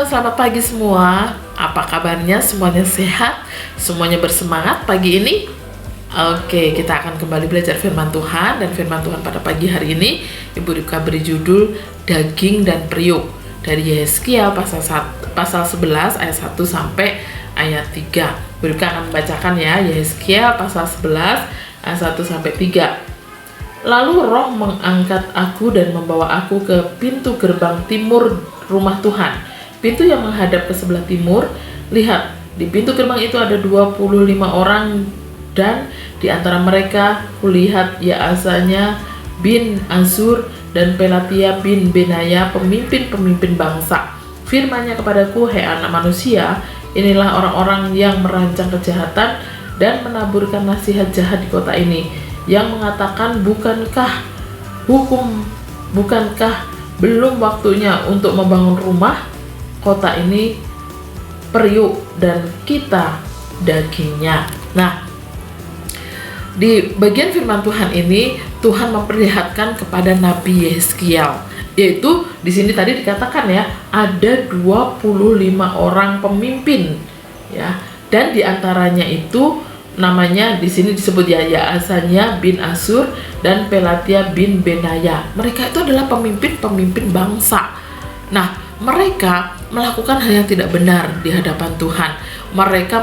selamat pagi semua. Apa kabarnya? Semuanya sehat? Semuanya bersemangat pagi ini? Oke, kita akan kembali belajar firman Tuhan. Dan firman Tuhan pada pagi hari ini Ibu Ripka beri judul Daging dan Periuk, dari Yehezkiel pasal 11 ayat 1 sampai ayat 3. Ibu Ripka akan membacakan ya, Yehezkiel pasal 11 ayat 1 sampai 3. Lalu roh mengangkat aku dan membawa aku ke pintu gerbang timur rumah Tuhan, pintu yang menghadap ke sebelah timur. Lihat, di pintu gerbang itu ada 25 orang, dan di antara mereka kulihat Yaazania bin Azur dan Pelatia bin Benaya, pemimpin-pemimpin bangsa. Firman-Nya kepadaku, hai anak manusia, inilah orang-orang yang merancang kejahatan dan menaburkan nasihat jahat di kota ini, yang mengatakan, bukankah belum waktunya untuk membangun rumah? Kota ini periuk dan kita dagingnya. Nah, di bagian firman Tuhan ini Tuhan memperlihatkan kepada Nabi Yehezkiel, yaitu di sini tadi dikatakan ya, ada 25 orang pemimpin ya, dan diantaranya itu namanya di sini disebut ya, Yaazania bin Azur dan Pelatia bin Benaya. Mereka itu adalah pemimpin-pemimpin bangsa. Nah, mereka melakukan hal yang tidak benar di hadapan Tuhan. Mereka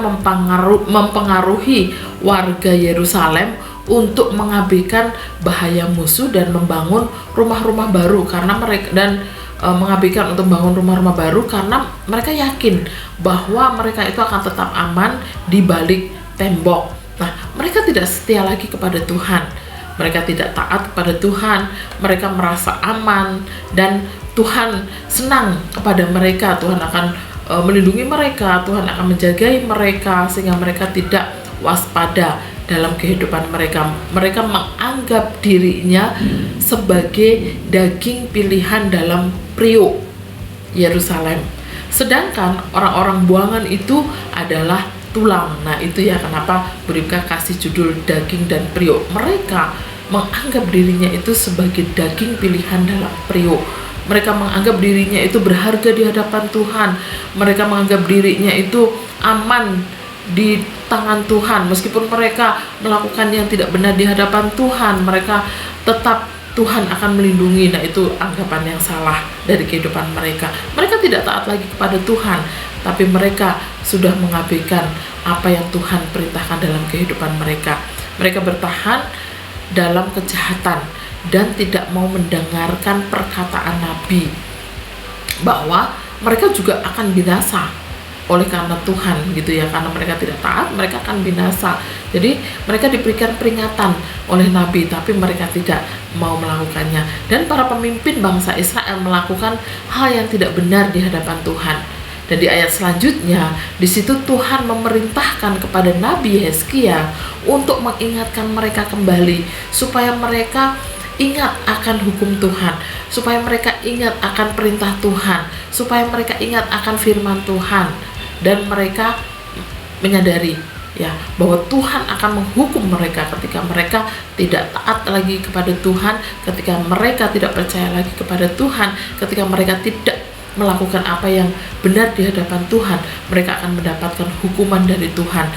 mempengaruhi warga Yerusalem untuk mengabaikan bahaya musuh dan membangun rumah-rumah baru karena mereka mengabaikan untuk membangun rumah-rumah baru karena mereka yakin bahwa mereka itu akan tetap aman di balik tembok. Nah, mereka tidak setia lagi kepada Tuhan. Mereka tidak taat kepada Tuhan. Mereka merasa aman dan Tuhan senang kepada mereka. Tuhan akan melindungi mereka. Tuhan akan menjagai mereka sehingga mereka tidak waspada dalam kehidupan mereka. Mereka menganggap dirinya sebagai daging pilihan dalam periuk Yerusalem. Sedangkan orang-orang buangan itu adalah tulang. Nah, itu ya kenapa Bu Ripka kasih judul Daging dan Periuk. Mereka menganggap dirinya itu sebagai daging pilihan dalam periuk. Mereka menganggap dirinya itu berharga di hadapan Tuhan. Mereka menganggap dirinya itu aman di tangan Tuhan. Meskipun mereka melakukan yang tidak benar di hadapan Tuhan, mereka tetap Tuhan akan melindungi. Nah, itu anggapan yang salah dari kehidupan mereka. Mereka tidak taat lagi kepada Tuhan, tapi mereka sudah mengabaikan apa yang Tuhan perintahkan dalam kehidupan mereka. Mereka bertahan dalam kejahatan dan tidak mau mendengarkan perkataan Nabi bahwa mereka juga akan binasa oleh karena Tuhan gitu ya, karena mereka tidak taat, mereka akan binasa. Jadi mereka diberikan peringatan oleh Nabi, tapi mereka tidak mau melakukannya. Dan para pemimpin bangsa Israel melakukan hal yang tidak benar di hadapan Tuhan. Dan di ayat selanjutnya, di situ Tuhan memerintahkan kepada Nabi Yehezkiel untuk mengingatkan mereka kembali, supaya mereka ingat akan hukum Tuhan, supaya mereka ingat akan perintah Tuhan, supaya mereka ingat akan firman Tuhan, dan mereka menyadari ya bahwa Tuhan akan menghukum mereka ketika mereka tidak taat lagi kepada Tuhan, ketika mereka tidak percaya lagi kepada Tuhan, ketika mereka tidak melakukan apa yang benar di hadapan Tuhan. Mereka akan mendapatkan hukuman dari Tuhan.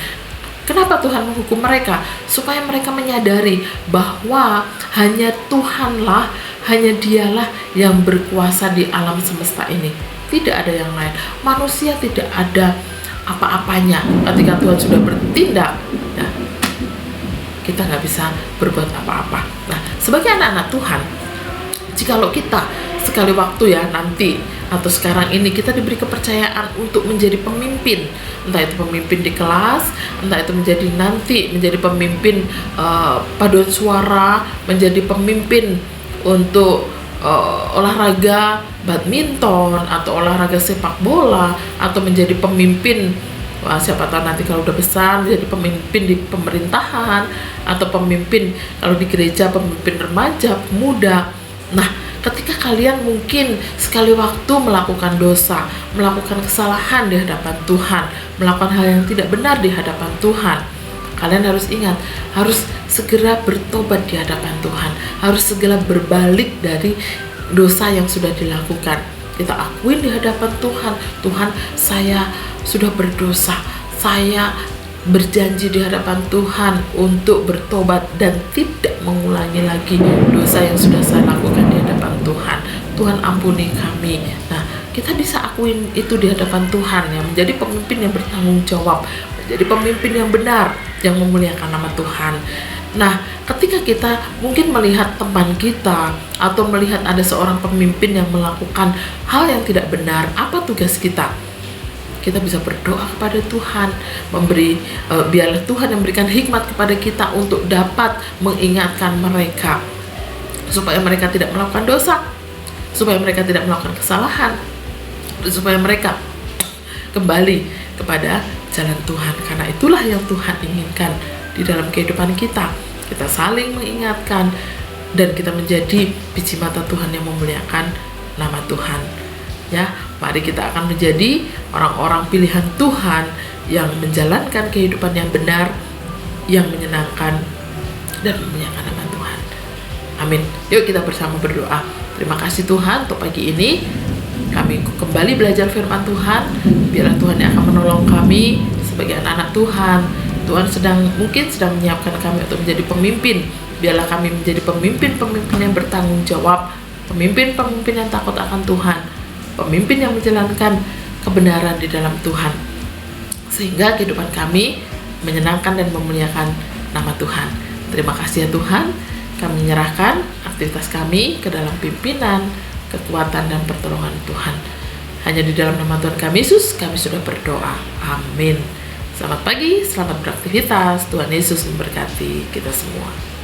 Kenapa Tuhan menghukum mereka? Supaya mereka menyadari bahwa hanya Tuhanlah, hanya Dialah yang berkuasa di alam semesta ini. Tidak ada yang lain. Manusia tidak ada apa-apanya. Ketika Tuhan sudah bertindak, nah, kita nggak bisa berbuat apa-apa. Nah, sebagai anak-anak Tuhan, jikalau kita sekali waktu ya nanti atau sekarang ini kita diberi kepercayaan untuk menjadi pemimpin, entah itu pemimpin di kelas, entah itu menjadi pemimpin paduan suara, menjadi pemimpin untuk olahraga badminton atau olahraga sepak bola, atau menjadi pemimpin, siapa tahu nanti kalau udah besar menjadi pemimpin di pemerintahan, atau pemimpin kalau di gereja, pemimpin remaja, pemuda. Nah, ketika kalian mungkin sekali waktu melakukan dosa, melakukan kesalahan di hadapan Tuhan, melakukan hal yang tidak benar di hadapan Tuhan, kalian harus ingat, harus segera bertobat di hadapan Tuhan, harus segera berbalik dari dosa yang sudah dilakukan. kita akuin di hadapan Tuhan. Tuhan, saya sudah berdosa, saya berjanji di hadapan Tuhan untuk bertobat dan tidak mengulangi lagi dosa yang sudah saya lakukan di hadapan Tuhan. Tuhan, ampuni kami. Nah, kita bisa akuin itu di hadapan Tuhan, ya, menjadi pemimpin yang bertanggung jawab, menjadi pemimpin yang benar, yang memuliakan nama Tuhan. Nah, ketika kita mungkin melihat teman kita atau melihat ada seorang pemimpin yang melakukan hal yang tidak benar, apa tugas kita? Kita bisa berdoa kepada Tuhan, biarlah Tuhan yang memberikan hikmat kepada kita untuk dapat mengingatkan mereka supaya mereka tidak melakukan dosa, supaya mereka tidak melakukan kesalahan, supaya mereka kembali kepada jalan Tuhan. Karena itulah yang Tuhan inginkan di dalam kehidupan kita. Kita saling mengingatkan dan kita menjadi biji mata Tuhan yang memuliakan nama Tuhan. Ya, mari kita akan menjadi orang-orang pilihan Tuhan yang menjalankan kehidupan yang benar, yang menyenangkan dan memuliakan nama Tuhan. Amin. Yuk kita bersama berdoa. Terima kasih Tuhan untuk pagi ini. Kami kembali belajar firman Tuhan. Biarlah Tuhan yang akan menolong kami sebagai anak-anak Tuhan. Tuhan mungkin sedang menyiapkan kami untuk menjadi pemimpin. Biarlah kami menjadi pemimpin-pemimpin yang bertanggung jawab, pemimpin-pemimpin yang takut akan Tuhan, pemimpin yang menjalankan kebenaran di dalam Tuhan, sehingga kehidupan kami menyenangkan dan memuliakan nama Tuhan. Terima kasih ya Tuhan. Kami menyerahkan aktivitas kami ke dalam pimpinan, kekuatan dan pertolongan Tuhan. Hanya di dalam nama Tuhan kami Yesus kami sudah berdoa. Amin. Selamat pagi, selamat beraktivitas. Tuhan Yesus memberkati kita semua.